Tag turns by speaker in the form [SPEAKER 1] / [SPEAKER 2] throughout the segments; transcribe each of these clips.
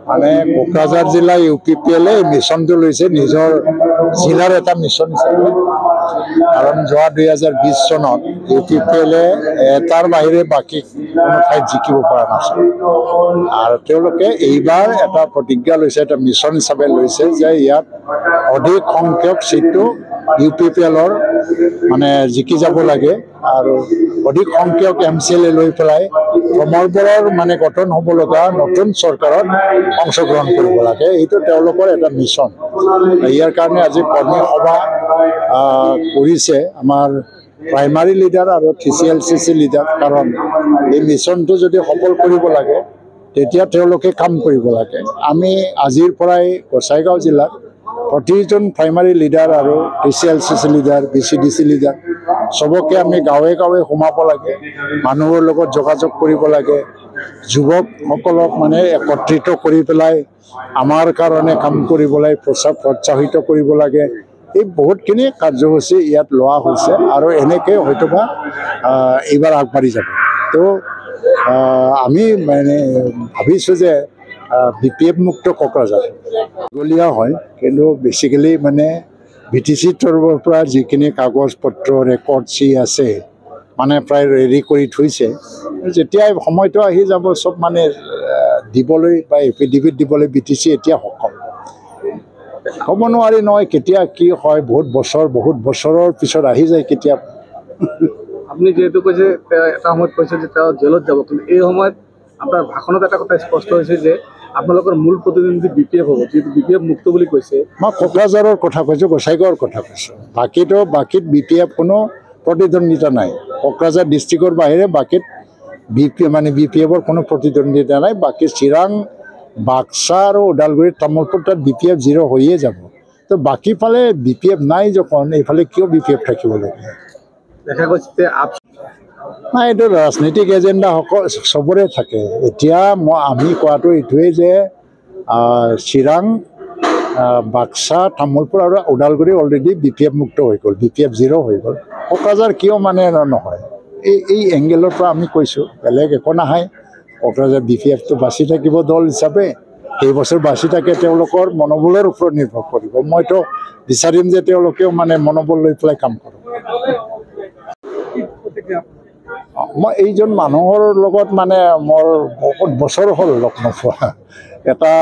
[SPEAKER 1] মানে কোকৰাঝাৰ জিলা UPPL মিছনটো লৈছে নিজৰ জিলাৰ এটা মিছন হিচাপে। কাৰণ যোৱা 2020 চনত UPPL এটাৰ বাহিৰে বাকী কোনো ঠাইত জিকিব পৰা নাছিল। আৰু তেওঁলোকে এইবাৰ এটা প্ৰতিজ্ঞা লৈছে, এটা মিছন হিচাপে লৈছে যে ইয়াত অধিক সংখ্যক সিটটো UPPLৰ মানে জিকি যাব লাগে আৰু অধিক সংখ্যক MCLA লৈ পেলাই সমৰবৰৰ মানে গঠন হ'ব লগা নতুন চৰকাৰত অংশগ্ৰহণ কৰিব লাগে। এইটো তেওঁলোকৰ এটা মিছন। ইয়াৰ কাৰণে আজি কৰ্মী সভা কৰিছে আমাৰ প্ৰাইমাৰী লিডাৰ আৰু TCLCC লিডাৰ। কাৰণ এই মিছনটো যদি সফল কৰিব লাগে তেতিয়া তেওঁলোকে কাম কৰিব লাগে। আমি আজিৰ পৰাই গোসাইগাঁও জিলাৰ প্ৰতিজন প্ৰাইমাৰী লিডাৰ আৰু TCLCC লিডাৰ, BCDC লিডাৰ সবকে আমি গাঁৱে গাঁৱে সোমাব লাগে, মানুহৰ লগত যোগাযোগ কৰিব লাগে, যুৱকসকলক মানে একত্ৰিত কৰি পেলাই আমাৰ কাৰণে কাম কৰিবলৈ প্ৰোৎসাহিত কৰিব লাগে। এই বহুতখিনি কাৰ্যসূচী ইয়াত লোৱা হৈছে আৰু এনেকৈ হয়তোবা এইবাৰ আগবাঢ়ি যাব। তো আমি মানে ভাবিছোঁ যে BPF মুক্ত কোকৰাঝাৰ গলীয়া হয়, কিন্তু বেচিকেলি মানে VTC তৰফৰ পৰা যিখিনি কাগজ পত্ৰ ৰেকৰ্ডছি আছে মানে প্ৰায় ৰেডি কৰি থৈছে। যেতিয়া সময়টো আহি যাব চব মানে দিবলৈ বা এফিডেভিট দিবলৈ BTC এতিয়া সক্ষম। ক'ব নোৱাৰি নহয় কেতিয়া কি হয়, বহুত বছৰৰ পিছত আহি যায় কেতিয়া।
[SPEAKER 2] আপুনি যেহেতু কৈছে এটা সময়ত কৈছে যে তেওঁ জেলত যাব, কিন্তু এই সময়ত আপোনাৰ ভাষণত এটা কথা স্পষ্ট হৈছে যে আপোনালোকৰ মূল প্ৰতিদ্বন্দ্বী BPF হ'ব, যিহেতু BPF মুক্ত বুলি কৈছে।
[SPEAKER 1] মই কোকৰাঝাৰৰ কথা কৈছোঁ, গোসাইগাঁৱৰ কথা কৈছোঁ। বাকীত BPF কোনো প্ৰতিদ্বন্দ্বিতা নাই। কোকৰাঝাৰ ডিষ্ট্ৰিক্টৰ বাহিৰে বাকীত BPFৰ কোনো প্ৰতিদ্বন্দ্বিতা নাই। বাকী চিৰাং, বাক্সা আৰু ওদালগুৰি, তামোলপুৰ তাত BPF 0 হৈয়ে যাব। তো বাকী ফালে BPF নাই যখন এইফালে কিয় BPF থাকিব লাগে?
[SPEAKER 2] দেখা গৈছে
[SPEAKER 1] নাই, এইটো ৰাজনৈতিক এজেণ্ডা চবৰে থাকে। এতিয়া আমি কোৱাটো এইটোৱেই যে চিৰাং, বাক্সা, তামোলপুৰ আৰু ওদালগুৰি অলৰেডি BPF মুক্ত হৈ গ'ল, BPF 0 হৈ গ'ল। কোকৰাঝাৰ কিয় মানে নহয়, এই এংগেলৰ পৰা আমি কৈছোঁ, বেলেগ একো নাহে। কোকৰাঝাৰ BPFটো বাচি থাকিব দল হিচাপে, কেইবছৰ বাচি থাকে তেওঁলোকৰ মনোবলৰ ওপৰত নিৰ্ভৰ কৰিব। মইতো বিচাৰিম যে তেওঁলোকেও মানে মনোবল লৈ পেলাই কাম কৰক। মই এইজন মানুহৰ লগত মানে মোৰ বহুত বছৰ হ'ল লগ নোপোৱা। এটা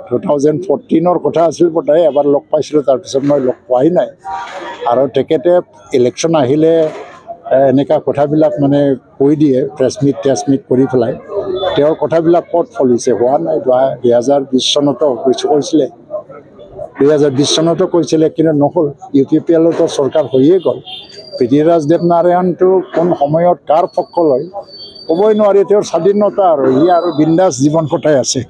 [SPEAKER 1] 2014ৰ কথা আছিল বোধহয়, এবাৰ লগ পাইছিলোঁ, তাৰপিছত মই লগ পোৱাই নাই। আৰু তেখেতে ইলেকশ্যন আহিলে এনেকুৱা কথাবিলাক মানে কৈ দিয়ে, প্ৰেছ মিট কৰি পেলাই। তেওঁৰ কথাবিলাক ক'ত ফলিছে, হোৱা নাই। 2020 চনতো কৈছিলে, 2020 চনতো কৈছিলে, কিন্তু নহ'ল। UPPLতো চৰকাৰ হৈয়ে গ'ল। পৃথ্বীৰাজ দেৱনাৰায়ণটো কোন সময়ত কাৰ পক্ষ লয় ক'বই নোৱাৰি। তেওঁৰ স্বাধীনতা আৰু ই আৰু বিন্দাছ জীৱন কটাই আছে।